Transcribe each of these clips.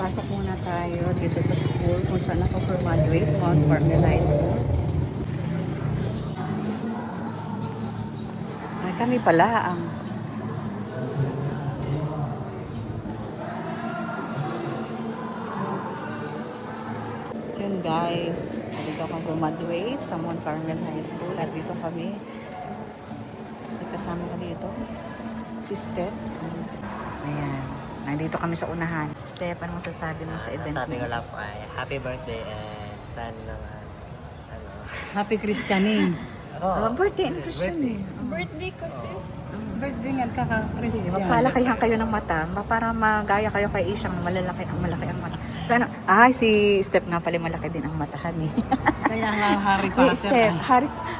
Pasok muna tayo dito sa school kung saan ako graduate, Mount Carmel High School. Ay, kami pala ang yun guys. Dito ako graduate sa Mount Carmel High School at dito kami. Kasama ka dito. Si Steph. Ayan. Nandito kami sa unahan. Steph, ano masasabi mo sa event Sabi mo? ko lang po ay happy birthday and sana naman ano. Happy Christianing. Oh, birthday and Christian eh. Birthday kasi. Birthday nga Sige, kaka-Christian. magpalakihan kayo ng mata para magaya kayo kay Isang malaki ang mata. Ano, ay, si Steph nga pala malaki din ang matahan eh. Kaya nga Harry Hey, Potter. Steph,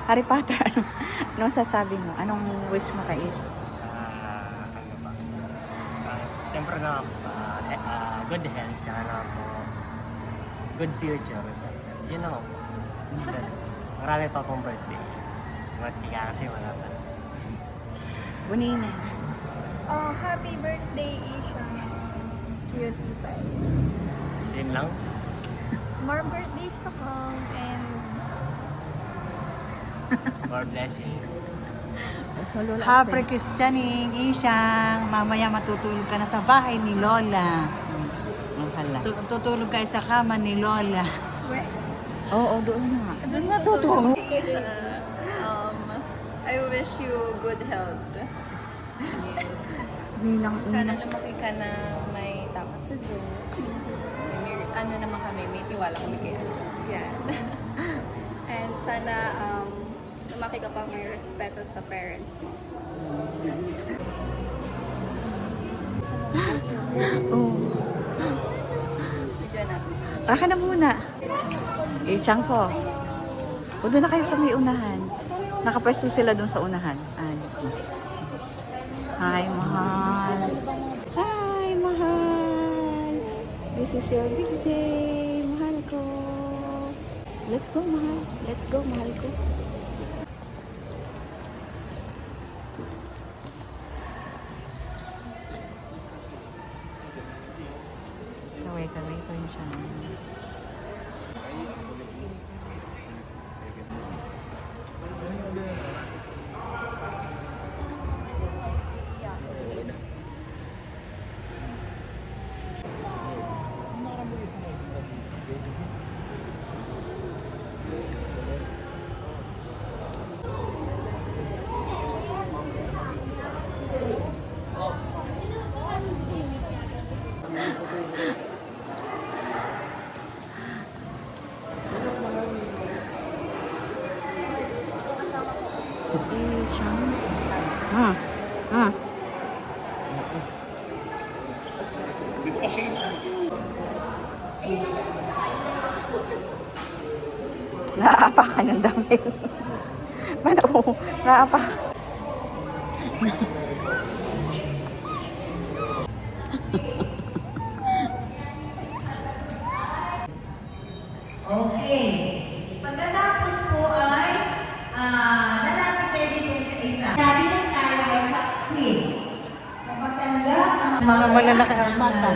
Harry Potter, ano sasabi mo? Anong wish mo kay Isang? Ano ba? Siyempre na good health tsaka na po good future. Siyempre. Yun lang po. Kasi marami pa pong birthday. Maski ka kasi wala pa. Bunina. Oh, happy birthday, Isha. Cutie pie. Yun lang. More birthdays to come and More blessing. Happy Christianing, Isang. Mamaya matutulog ka na sa bahay ni Lola. Hala. Tutulog ka sa kama ni Lola. Oo, doon na. doon natutulog. I wish you good health. Ninang, Sana lumaki ka na may takot sa Diyos. May, ano naman kami, may tiwala kami kay Adjo. Yan. And sana lumaki ka pa may respeto sa parents mo. Oh. Bigyan natin. Baka na muna. Chang ko. O doon na kayo sa may unahan. Nakapwesto sila doon sa unahan. Ay. Hi, mahal. Hi, mahal. This is your big day, mahal ko. Let's go, mahal. Let's go, mahal ko. Kaway ko yun siya. Chang. Naapakan yung damit. Paano? Naapakan. Okay. Pagkatapos po ay lalapit kayo dito sa isa. Sabi lang tayo ay saksi. Kapagtanggap ng Mga malalaki ang mata.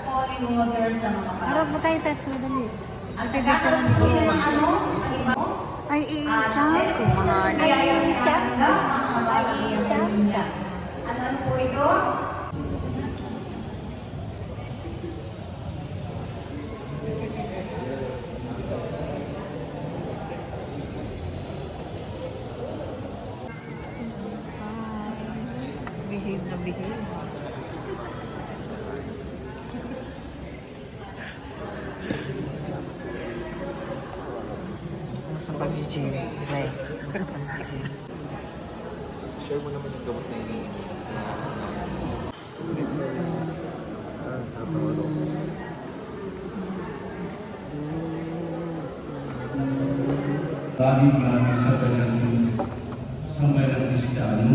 holy waters sa mga Harap mo tayo tatlo, dali. At kagkakaroon po sila ng ano? Ay, Chang ko, mahal. Ay, tanggap ang mga pag-iinda. Ano po ito? Behave na behave. Sa pag-gym. Right. Sa pag-gym. Share mo naman yung gamot na iniinom. Lagi sa Panginoon sa mga Kristiyano.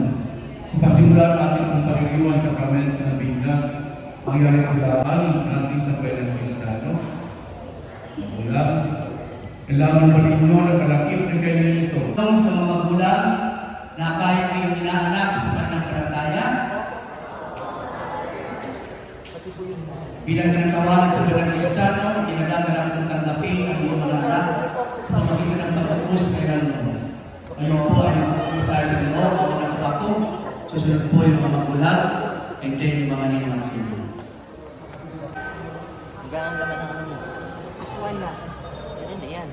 Pasimulan natin ang pag-iwan sa sakramento ng bigla. Ang yari-kulaan natin sa Panginoon Kristiyano. Magulang, kailangan pa ninyo na kalakip ng ganyan ito. Sa mga magulang na kahit kayong inaanak sa pananampalataya, Bilang tinatawanan sa mga Kristiyano, kinagagalang kong tanggapin ang iyong mga anak sa pamagitan ng pagpapos kay Lalo. Ngayon po ay magpapos tayo sa Lord, ang mga pato, susunod po yung mga magulang, and then yung mga ninang sino. Hanggang ang laman ng ano mo. Wala. Yan na yan.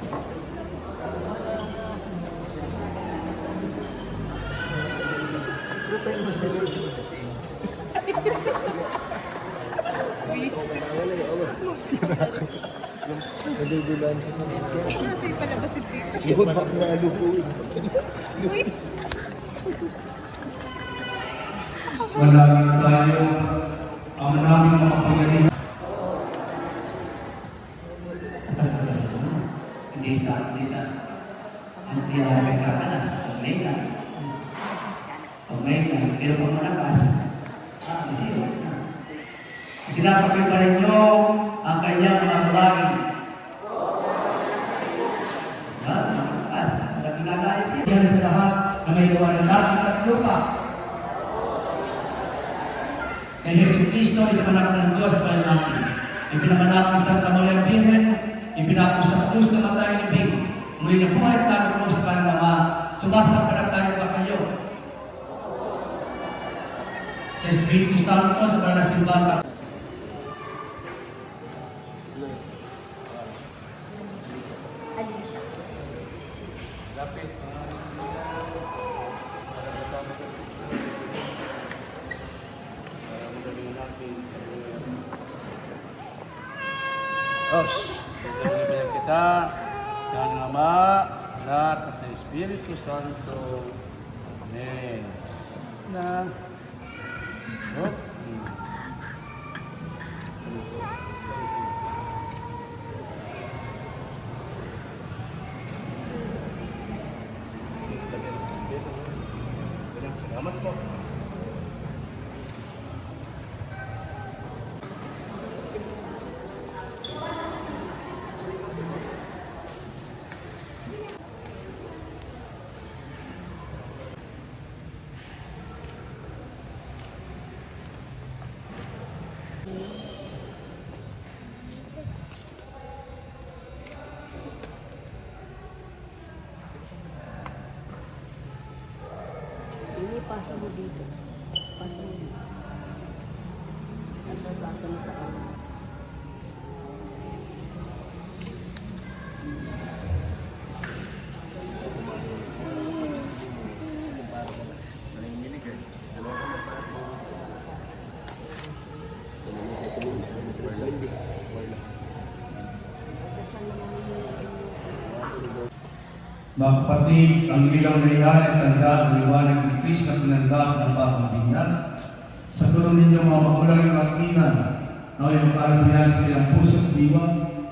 Nagugulan ka na. Buhod bak na alubuin. Manalangin tayo, ang naming mga pagaling. Hindi ta. Ang tinasag sa kanas, pagmay ka, pero pag malakas, isiro. Tinatapin pa rin nyo ang kanyang mga babae. Yan sa lahat na may gawa ng langit at lupa. Kay Yesu Cristo, isang anak ng Diyos para natin. Ipinamanap ni Santa Maria Virgen, ipinapos sa krus na matay ni Bing. Muli na buhay tayo krus para naman sumasampalat tayo pa kayo. Sa Espiritu Santo, sa para simbahan. Pinag kita ng Ama, Anak at ng Espiritu Santo. Amen. Na. Oh. Salamat po. Pasa mo dito. Pasa mo dito. Pasa mo sa kanila. Mga kapatid, ang ilaw na iyan ay tanda ng liwanag ni Kristo na tinanggap ng pagkabihan. Sa tulong ninyo mga magulang ng atingan, na ay mag-albayan sa ilang puso at diwa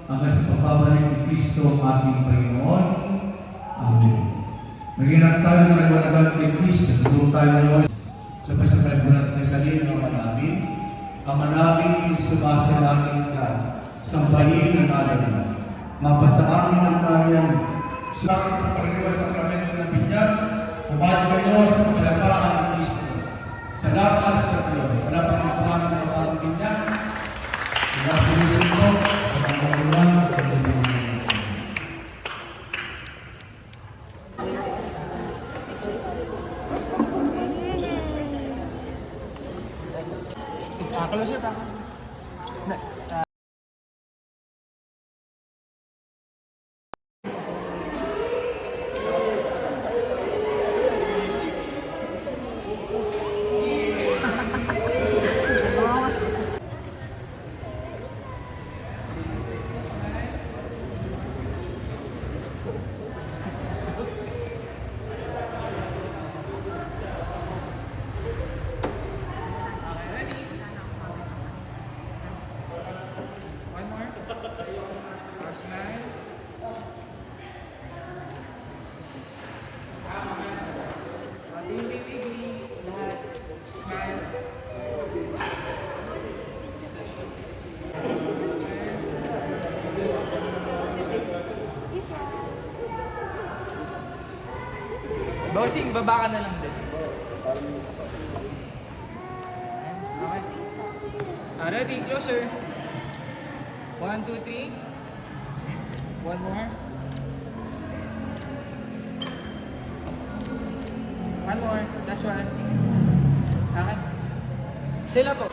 hanggang sa pagbabalik ni Kristo ating Panginoon. Amen. Maghinap tayo ng kaliwanagan kay Kristo. Tulong tayo ngayon sa pagsakay po natin sa salin ng Ama namin. Ama namin, sumasalangit ka, sampahin ang alam mo. Mapasa amin ang kanyang sa aking pagpapaliwas sa sakramento ng binyag, kumali kayo sa kapalapakan ng Kristo. Salamat sa Diyos. Salamat ang kumali ng kapalapakan ng binyag. Salamat po sa pagpapaluan ng Bossing, baba ka na lang din. Okay. Ready, closer. 1, 2, 3. One more. One more. Last one. Okay. Sila po.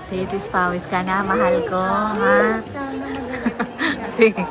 Titis pawis ka na, mahal ko, ha? Sige.